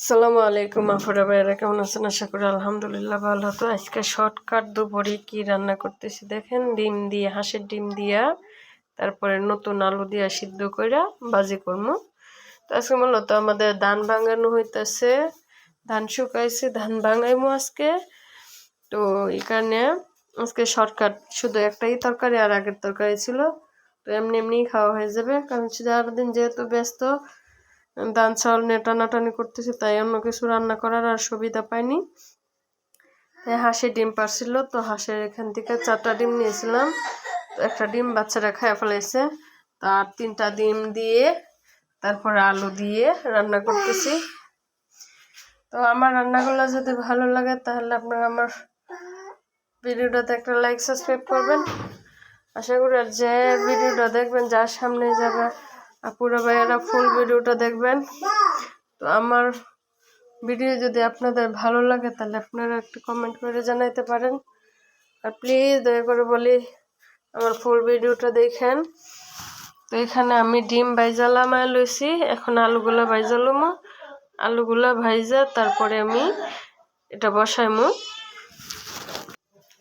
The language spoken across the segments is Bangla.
আসসালামু আলাইকুম আপুরা ভাইয়েরা, কেমন আছেন? আশা করি আলহামদুলিল্লাহ ভালো। তো আজকে শর্টকাট দুপুরে কি রান্না করতেছি দেখেন। ডিম দিয়ে, হাঁসের ডিম দিয়া, তারপরে নতুন আলু দিয়া সিদ্ধ কইরা ভাজি করবো। তো আজকে মূলত আমাদের ধান ভাঙানো হইতেছে, ধান শুকাইছে, ধান ভাঙাইমো আজকে। তো এখানে আজকে শর্টকাট শুধু একটাই তরকারি, আর আগের তরকারি ছিল। তো এমনি এমনি খাওয়া হয়ে যাবে, কারণ সারাদিন যেহেতু ব্যস্ত ধান চাউল নিয়ে টানাটানি করতেছি, তাই অন্য কিছু রান্না করার আর সুবিধা পাইনি। তাই হাঁসের ডিম পারছিল, তো হাঁসের এখান থেকে 4টা ডিম নিয়েছিলাম। তো একটা ডিম বাচ্চারা খাইয়া ফেলাইছে, তার 3টা ডিম দিয়ে তারপরে আলু দিয়ে রান্না করতেছি। তো আমার রান্নাগুলো যদি ভালো লাগে তাহলে আপনারা আমার ভিডিওটাতে একটা লাইক সাবস্ক্রাইব করবেন। আশা করি আর যে ভিডিওটা দেখবেন, যার সামনে যাবে আপুরা ভাইয়ারা ফুল ভিডিওটা দেখবেন। তো আমার ভিডিও যদি আপনাদের ভালো লাগে তাহলে আপনারা একটু কমেন্ট করে জানাইতে পারেন। আর প্লিজ দয়া করে বলি আমার ফুল ভিডিওটা দেখেন। তো এখানে আমি ডিম ভাইজালাম লইছি, এখন আলুগুলা ভাইজালুমো। আলুগুলা ভাইজা তারপরে আমি এটা বসাইমু।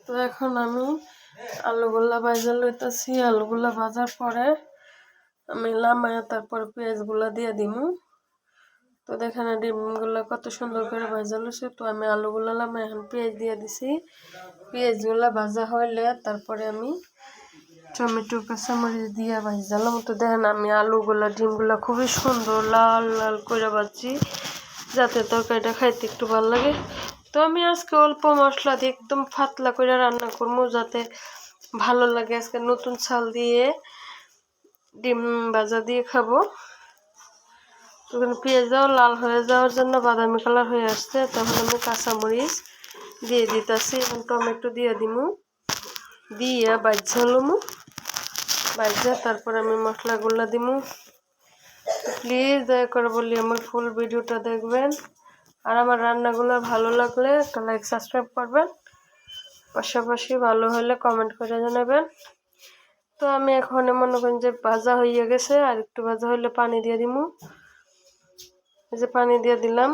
তো এখন আমি আলুগুলা ভাজা লইতেছি। আলুগুলা ভাজার পরে আমি লামায়া তারপর পেঁয়াজগুলা দিয়ে দিমু। তো দেখেন ডিমগুলো কত সুন্দর করে ভাজা লইছে। তো আমি আলুগুলো লামায়া এখন পেঁয়াজ দিয়ে দিছি। পেঁয়াজগুলা ভাজা হইলে তারপরে আমি টমেটো কাঁচামরিচ দিয়ে ভাজালাম। তো দেখেন আমি আলুগুলা ডিমগুলা খুবই সুন্দর লাল লাল করে ভাজছি, যাতে তরকারিটা খাইতে একটু ভালো লাগে। তো আমি আজকে অল্প মশলা দিয়ে একদম পাতলা করে রান্না করবো, যাতে ভালো লাগে। আজকে নতুন চাল দিয়ে ডিম ভাজা দিয়ে খাবো। তখন পেঁয়াজও লাল হয়ে যাওয়ার জন্য বাদামি কালার হয়ে আসছে, তখন আমি কাঁচামরিচ দিয়ে দিতেছি এবং টমেটো দিয়ে দিমু, দিয়ে বাজ্যালুমু। বাজ্যা তারপর আমি মশলাগুলো দিমু। প্লিজ দয়া করে বলি আমার ফুল ভিডিওটা দেখবেন, আর আমার রান্নাগুলো ভালো লাগলে একটা লাইক সাবস্ক্রাইব করবেন। পাশাপাশি ভালো হলে কমেন্ট করে জানাবেন। তো আমি এখন মনে করেন যে ভাজা হয়ে গেছে, আর একটু ভাজা হলে পানি দিয়ে দিমু। এই যে পানি দিয়ে দিলাম।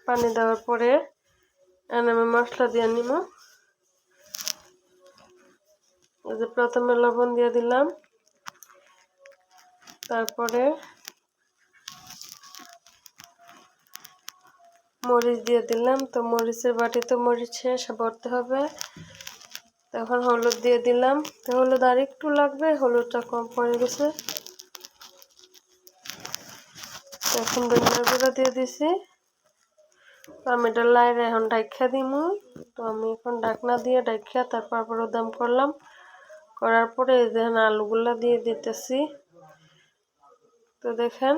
পানি দেওয়ার পরে আমি মশলা দিয়ে নিমু। এই যে প্রথমে লবণ দিয়ে দিলাম, তারপরে মরিচ দিয়ে দিলাম। তো মরিচের বাটিতে মরিচ শেষ ভরতে হবে। তখন হলুদ দিয়ে দিলাম। তো হলুদ আর একটু লাগবে, হলুদটা কম পড়ে গেছে। এখন ধনিয়া গুঁড়া দিয়ে দিছি। তো আমি এটা লাইরে এখন ডাইখা দিমু। তো আমি এখন ঢাকনা দিয়ে ডাইখা তারপর দাম করলাম। করার পরে এই দেখেন আলুগুলা দিয়ে দিতেছি। তো দেখেন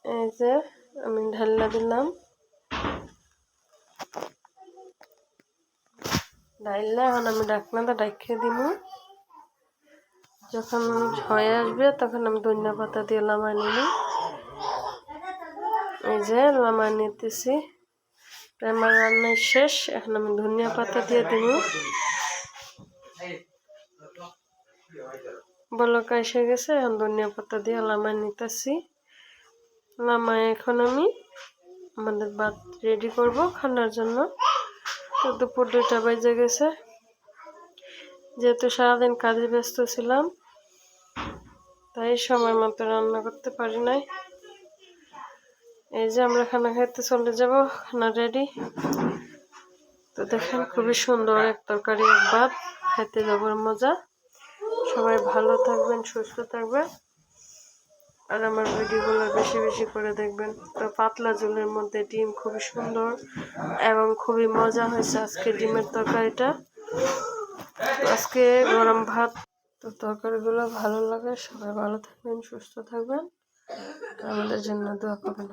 এই যে আমি ঢাল্লা দিলাম। ঢাইলা এখন আমি ঢাকনাটা ডাইখা দিমু। যখন হয়ে আসবে তখন আমি ধনিয়া পাতা দিয়ে লামাই নিব। এই যে লামাই নিতেছি। আমার রান্না শেষ, এখন আমি ধনিয়া পাতা দিয়ে দিব। বলক এসে গেছে, এখন ধনিয়া পাতা দিয়ে লামাই নিতেছি। লামাই এখন আমি আমাদের ভাত রেডি করব খানার জন্য। তো দুপুর 2টা বেজে গেছে, যেহেতু সারাদিন কাজে ব্যস্ত ছিলাম তাই সময় মতো রান্না করতে পারি নাই। এই যে আমরা খানা খাইতে চলে যাব, খানা রেডি। তো দেখেন খুবই সুন্দর এক তরকারি, এক ভাত, খাইতে যাবার মজা। সবাই ভালো থাকবেন, সুস্থ থাকবেন, আর আমার ভিডিওগুলো বেশি বেশি করে দেখবেন। তো পাতলা ঝোলের মধ্যে ডিম খুবই সুন্দর এবং খুবই মজা হয়েছে আজকে ডিমের তরকারিটা। আজকে গরম ভাত। তো তরকারিগুলো ভালো লাগে। সবাই ভালো থাকবেন, সুস্থ থাকবেন, আমাদের জন্য দোয়া করবেন।